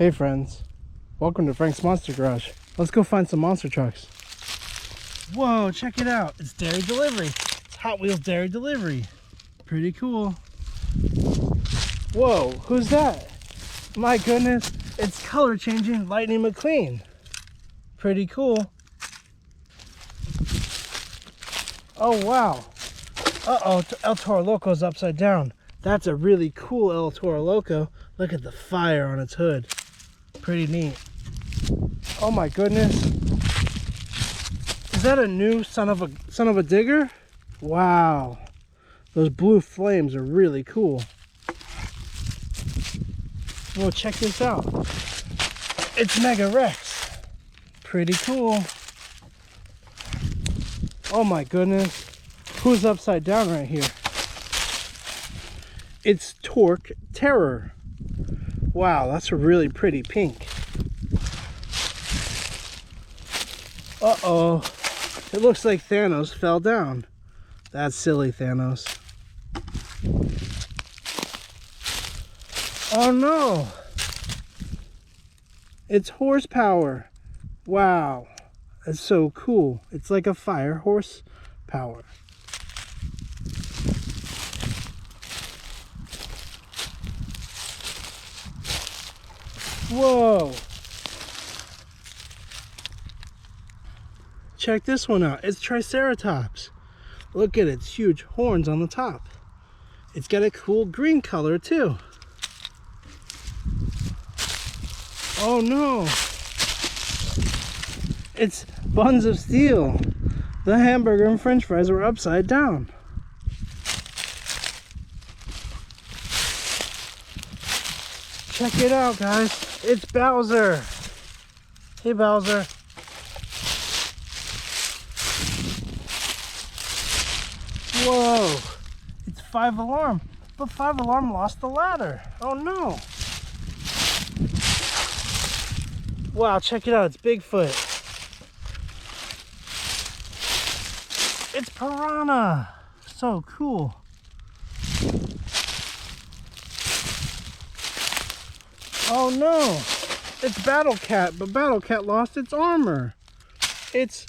Hey friends, welcome to Frank's Monster Garage. Let's go find some monster trucks. Whoa, check it out. It's dairy delivery. It's Hot Wheels dairy delivery. Pretty cool. Whoa, who's that? My goodness, it's color changing Lightning McQueen. Pretty cool. Oh wow. Uh-oh, El Toro Loco's upside down. That's a really cool El Toro Loco. Look at the fire on its hood. Pretty neat. Oh my goodness. Is that a new son of a digger? Wow. Those blue flames are really cool. Well, check this out. It's Mega Rex. Pretty cool. Oh my goodness. Who's upside down right here? It's Torque Terror. Wow, that's a really pretty pink. Uh-oh. It looks like Thanos fell down. That's silly, Thanos. Oh no. It's Horsepower. Wow. That's so cool. It's like a fire horsepower. Whoa. Check this one out. It's Triceratops. Look at its huge horns on the top. It's got a cool green color too. Oh no. It's Buns of Steel. The hamburger and french fries were upside down. Check it out, guys. It's Bowser. Hey, Bowser. Whoa. It's 5 Alarm. But 5 Alarm lost the ladder. Oh, no. Wow, check it out. It's Bigfoot. It's Piranha. So cool. Oh no, it's Battle Cat, but Battle Cat lost its armor. It's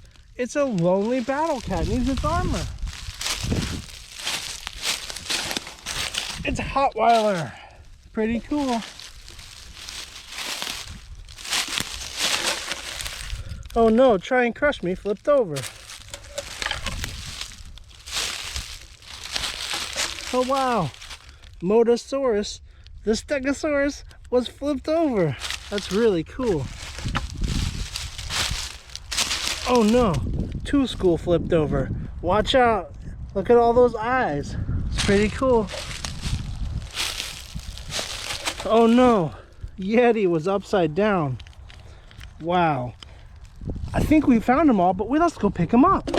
a lonely Battle Cat, needs its armor. It's Hotweiler. Pretty cool. Oh no, Try and Crush Me flipped over. Oh wow, Motosaurus, the Stegosaurus, was flipped over. That's really cool. Oh no, Two School flipped over. Watch out. Look at all those eyes. It's pretty cool. Oh no, Yeti was upside down. Wow. I think we found them all, but let's go pick them up.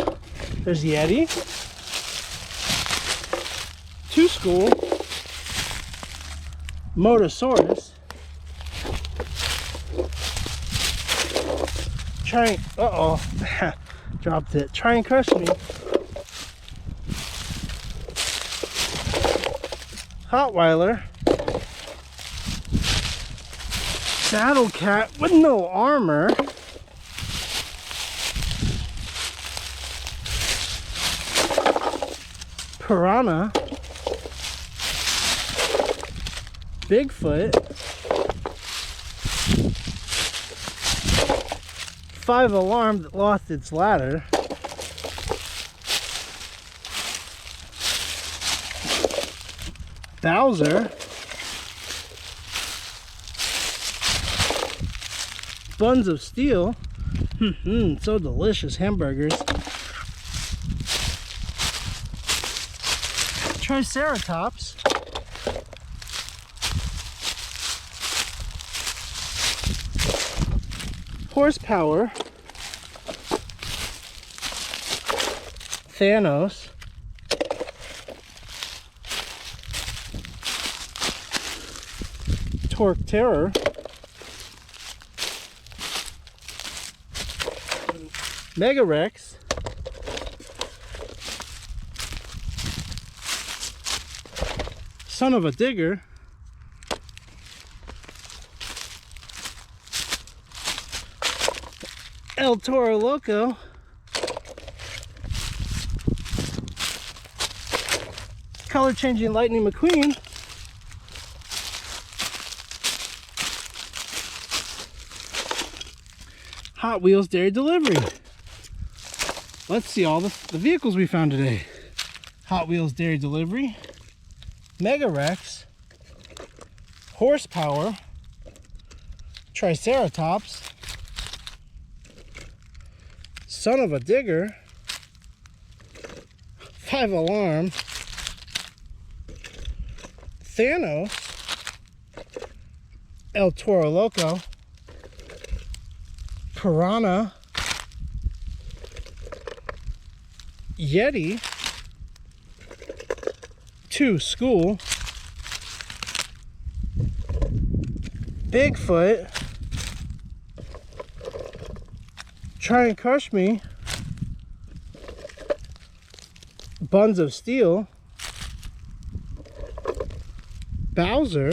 There's Yeti. Two School. Motosaurus. Uh-oh. Dropped it. Try and Crush Me. Hotweiler. Battle Cat with no armor. Piranha. Bigfoot. 5 Alarm that lost its ladder. Bowser. Buns of Steel. So delicious hamburgers. Triceratops. Horsepower. Thanos. Torque Terror. Mega Rex. Son of a Digger. El Toro Loco. Color changing Lightning McQueen. Hot Wheels Dairy Delivery. Let's see all the vehicles we found today. Hot Wheels Dairy Delivery, Mega Rex, Horsepower, Triceratops, Sonuva Digger, 5 Alarm, Thanos, El Toro Loco, Piranha, Yeti, 2 School, Bigfoot, Try and Crush Me, Buns of Steel, Bowser,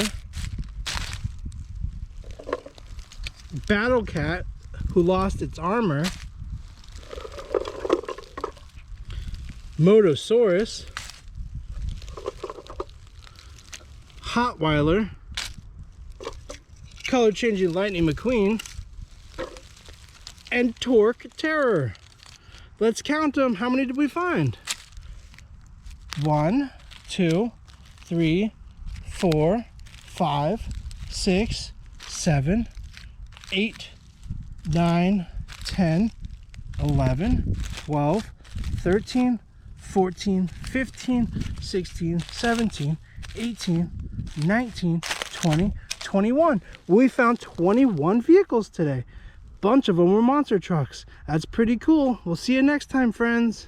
Battle Cat, who lost its armor, Motosaurus, Hotweiler, Color Changing Lightning McQueen, and Torque Terror. Let's count them. How many did we find? 1, 2, 3, 4, 5, 6, 7, 8, 9, 10, 11, 12, 13, 14, 15, 16, 17, 18, 19, 20, 21. We found 21 vehicles today. Bunch of them were monster trucks. That's pretty cool. We'll see you next time, friends.